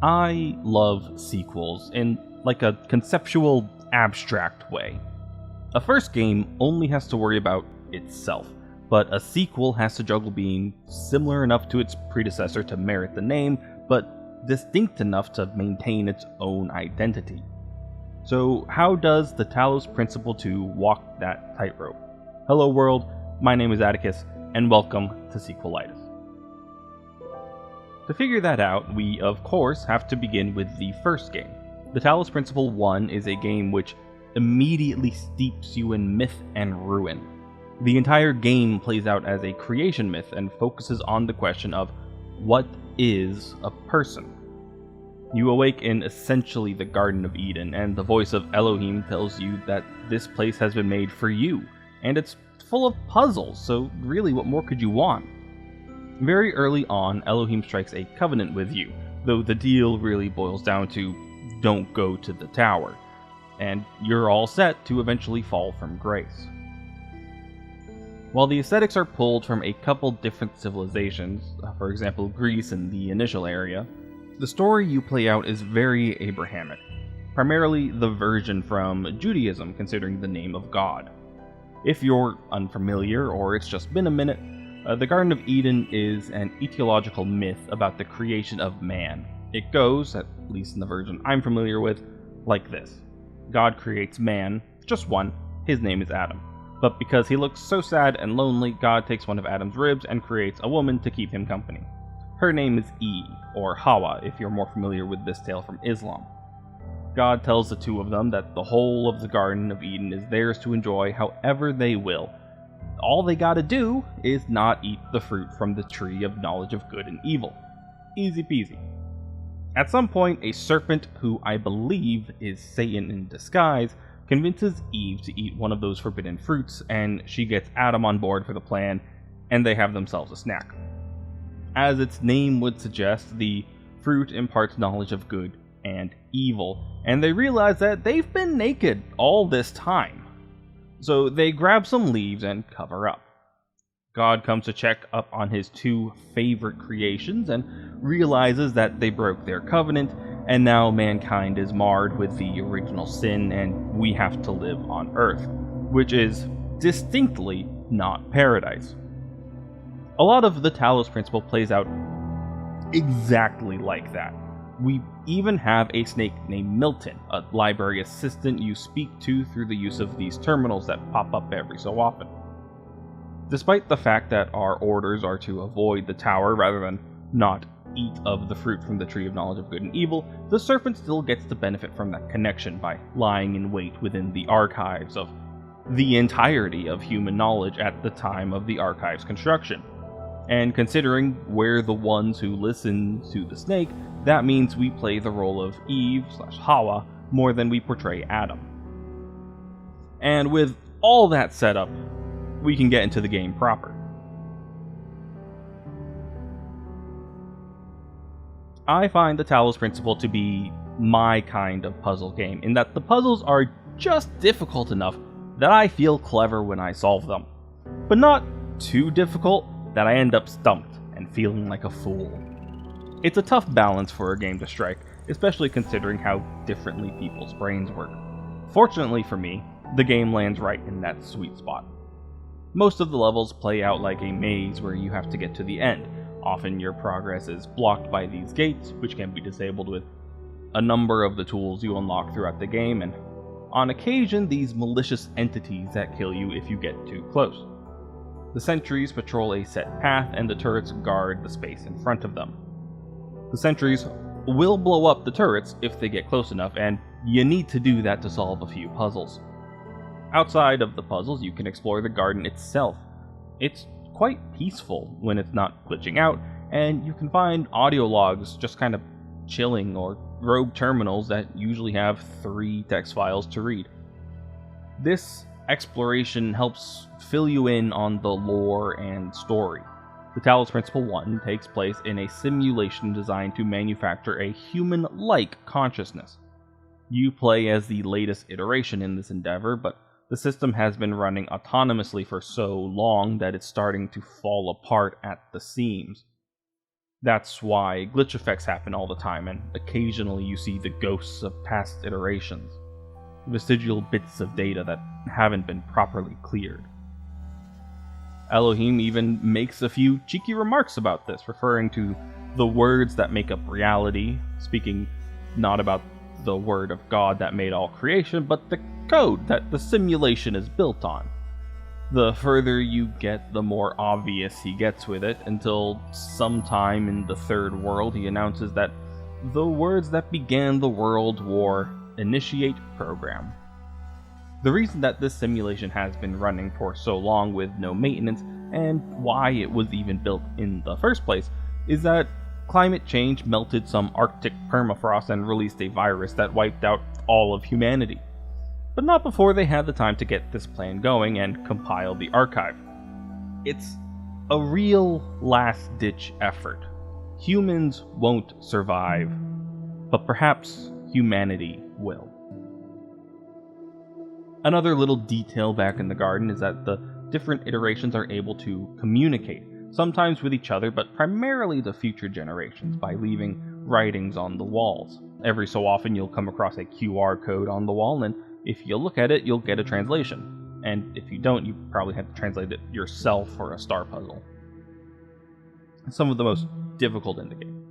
I love sequels in like a conceptual, abstract way. A first game only has to worry about itself, but a sequel has to juggle being similar enough to its predecessor to merit the name, but distinct enough to maintain its own identity. So how does the Talos Principle 2 walk that tightrope? Hello world, my name is Atticus, and welcome to Sequelitis. To figure that out, we of course have to begin with the first game. The Talos Principle 1 is a game which immediately steeps you in myth and ruin. The entire game plays out as a creation myth and focuses on the question of what is a person? You awake in essentially the Garden of Eden, and the voice of Elohim tells you that this place has been made for you, and it's full of puzzles, so really what more could you want? Very early on, Elohim strikes a covenant with you, though the deal really boils down to don't go to the tower, and you're all set to eventually fall from grace. While the aesthetics are pulled from a couple different civilizations, for example Greece in the initial area, the story you play out is very Abrahamic, primarily the version from Judaism considering the name of God. If you're unfamiliar or it's just been a minute, the Garden of Eden is an etiological myth about the creation of man. It goes, at least in the version I'm familiar with, like this. God creates man, just one, his name is Adam. But because he looks so sad and lonely, God takes one of Adam's ribs and creates a woman to keep him company. Her name is Eve, or Hawa if you're more familiar with this tale from Islam. God tells the two of them that the whole of the Garden of Eden is theirs to enjoy however they will. All they gotta do is not eat the fruit from the tree of knowledge of good and evil. Easy peasy. At some point, a serpent, who I believe is Satan in disguise, convinces Eve to eat one of those forbidden fruits, and she gets Adam on board for the plan, and they have themselves a snack. As its name would suggest, the fruit imparts knowledge of good and evil, and they realize that they've been naked all this time. So they grab some leaves and cover up. God comes to check up on his two favorite creations and realizes that they broke their covenant, and now mankind is marred with the original sin and we have to live on Earth, which is distinctly not paradise. A lot of the Talos Principle plays out exactly like that. We even have a snake named Milton, a library assistant you speak to through the use of these terminals that pop up every so often. Despite the fact that our orders are to avoid the tower rather than not eat of the fruit from the tree of knowledge of good and evil, the serpent still gets to benefit from that connection by lying in wait within the archives of the entirety of human knowledge at the time of the archive's construction. And considering we're the ones who listen to the snake, that means we play the role of Eve/Hawa more than we portray Adam. And with all that set up, we can get into the game proper. I find the Talos Principle to be my kind of puzzle game, in that the puzzles are just difficult enough that I feel clever when I solve them, but not too difficult that I end up stumped and feeling like a fool. It's a tough balance for a game to strike, especially considering how differently people's brains work. Fortunately for me, the game lands right in that sweet spot. Most of the levels play out like a maze where you have to get to the end. Often your progress is blocked by these gates, which can be disabled with a number of the tools you unlock throughout the game, and on occasion these malicious entities that kill you if you get too close. The sentries patrol a set path, and the turrets guard the space in front of them. The sentries will blow up the turrets if they get close enough, and you need to do that to solve a few puzzles. Outside of the puzzles, you can explore the garden itself. It's quite peaceful when it's not glitching out, and you can find audio logs just kind of chilling, or rogue terminals that usually have 3 text files to read. This exploration helps fill you in on the lore and story. The Talos Principle 1 takes place in a simulation designed to manufacture a human-like consciousness. You play as the latest iteration in this endeavor, but the system has been running autonomously for so long that it's starting to fall apart at the seams. That's why glitch effects happen all the time, and occasionally you see the ghosts of past iterations, vestigial bits of data that haven't been properly cleared. Elohim even makes a few cheeky remarks about this, referring to the words that make up reality, speaking not about the word of God that made all creation, but the code that the simulation is built on. The further you get, the more obvious he gets with it, until sometime in the third world he announces that the words that began the World War initiate program. The reason that this simulation has been running for so long with no maintenance, and why it was even built in the first place, is that climate change melted some Arctic permafrost and released a virus that wiped out all of humanity. But not before they had the time to get this plan going and compile the archive. It's a real last-ditch effort. Humans won't survive, but perhaps humanity will. Another little detail back in the garden is that the different iterations are able to communicate, sometimes with each other, but primarily the future generations, by leaving writings on the walls. Every so often you'll come across a QR code on the wall, and if you look at it, you'll get a translation. And if you don't, you probably have to translate it yourself for a star puzzle. Some of the most difficult in the game.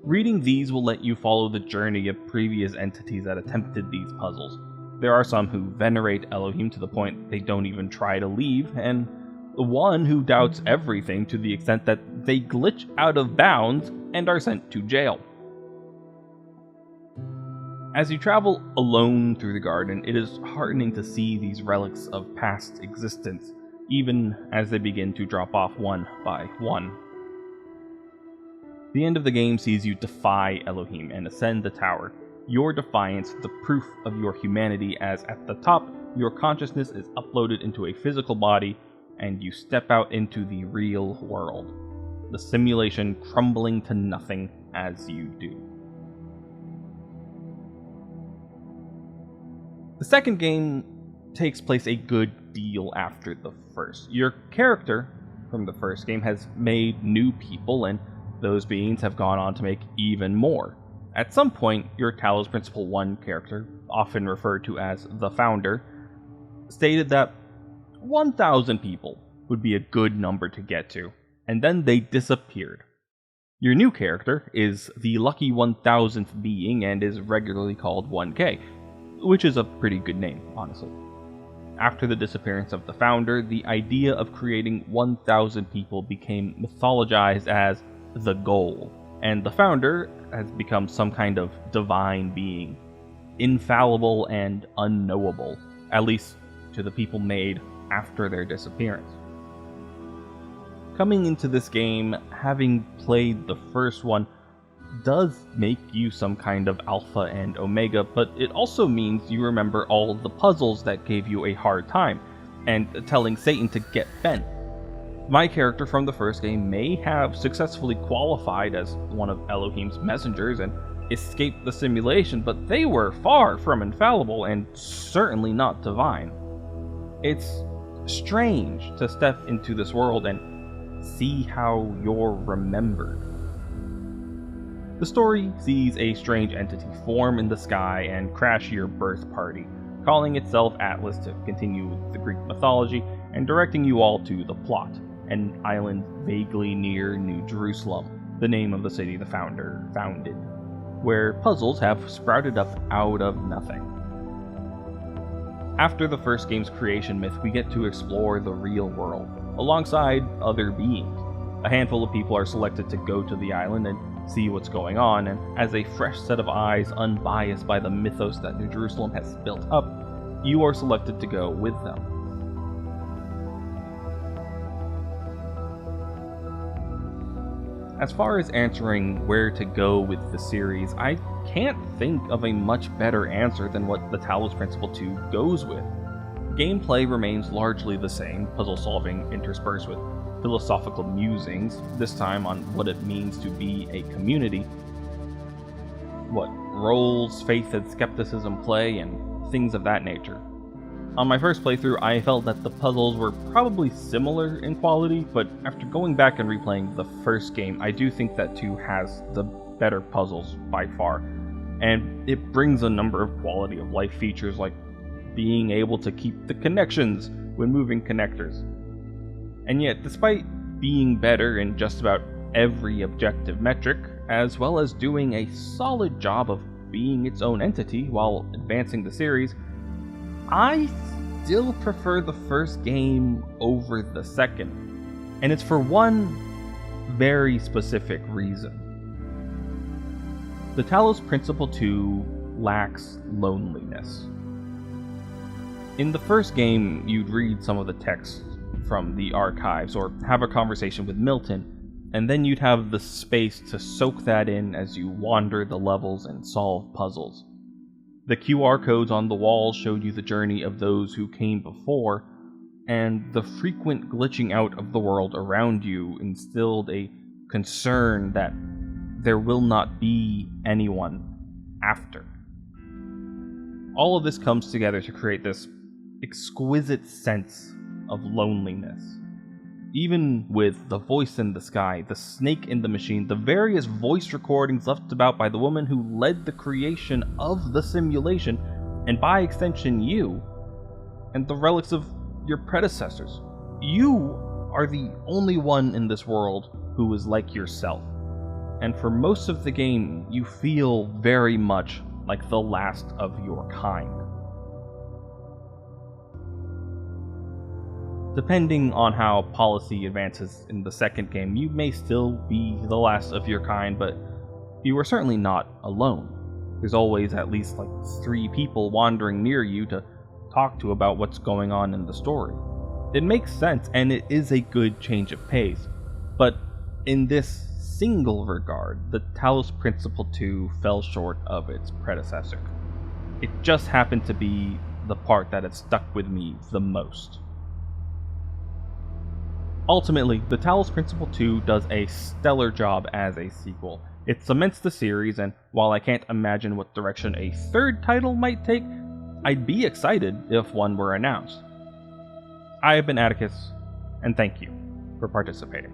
Reading these will let you follow the journey of previous entities that attempted these puzzles. There are some who venerate Elohim to the point they don't even try to leave, and one who doubts everything to the extent that they glitch out of bounds and are sent to jail. As you travel alone through the garden, it is heartening to see these relics of past existence, even as they begin to drop off one by one. The end of the game sees you defy Elohim and ascend the tower. Your defiance, the proof of your humanity, as at the top, your consciousness is uploaded into a physical body, and you step out into the real world. The simulation crumbling to nothing as you do. The second game takes place a good deal after the first. Your character from the first game has made new people, and those beings have gone on to make even more. At some point, your Talos Principle 1 character, often referred to as the Founder, stated that 1,000 people would be a good number to get to, and then they disappeared. Your new character is the lucky 1,000th being and is regularly called 1K, which is a pretty good name, honestly. After the disappearance of the Founder, the idea of creating 1,000 people became mythologized as the goal, and the Founder has become some kind of divine being, infallible and unknowable, at least to the people made after their disappearance. Coming into this game, having played the first one, does make you some kind of alpha and omega, but it also means you remember all the puzzles that gave you a hard time, and telling Satan to get bent. My character from the first game may have successfully qualified as one of Elohim's messengers and escaped the simulation, but they were far from infallible and certainly not divine. It's strange to step into this world and see how you're remembered. The story sees a strange entity form in the sky and crash your birth party, calling itself Atlas to continue with the Greek mythology and directing you all to the plot, an island vaguely near New Jerusalem, the name of the city the Founder founded, where puzzles have sprouted up out of nothing. After the first game's creation myth, we get to explore the real world, alongside other beings. A handful of people are selected to go to the island and see what's going on, and as a fresh set of eyes unbiased by the mythos that New Jerusalem has built up, you are selected to go with them. As far as answering where to go with the series, I can't think of a much better answer than what the Talos Principle 2 goes with. Gameplay remains largely the same, puzzle solving interspersed with philosophical musings, this time on what it means to be a community, what roles faith and skepticism play, and things of that nature. On my first playthrough, I felt that the puzzles were probably similar in quality, but after going back and replaying the first game, I do think that 2 has the better puzzles by far, and it brings a number of quality of life features like being able to keep the connections when moving connectors. And yet, despite being better in just about every objective metric, as well as doing a solid job of being its own entity while advancing the series, I still prefer the first game over the second, and it's for one very specific reason. The Talos Principle 2 lacks loneliness. In the first game, you'd read some of the text from the archives or have a conversation with Milton, and then you'd have the space to soak that in as you wander the levels and solve puzzles. The QR codes on the walls showed you the journey of those who came before, and the frequent glitching out of the world around you instilled a concern that there will not be anyone after. All of this comes together to create this exquisite sense of loneliness. Even with the voice in the sky, the snake in the machine, the various voice recordings left about by the woman who led the creation of the simulation, and by extension you, and the relics of your predecessors. You are the only one in this world who is like yourself. And for most of the game, you feel very much like the last of your kind. Depending on how policy advances in the second game, you may still be the last of your kind, but you are certainly not alone. There's always at least 3 people wandering near you to talk to about what's going on in the story. It makes sense, and it is a good change of pace, but in this single regard, the Talos Principle 2 fell short of its predecessor. It just happened to be the part that had stuck with me the most. Ultimately, the Talos Principle 2 does a stellar job as a sequel. It cements the series, and while I can't imagine what direction a third title might take, I'd be excited if one were announced. I have been Atticus, and thank you for participating.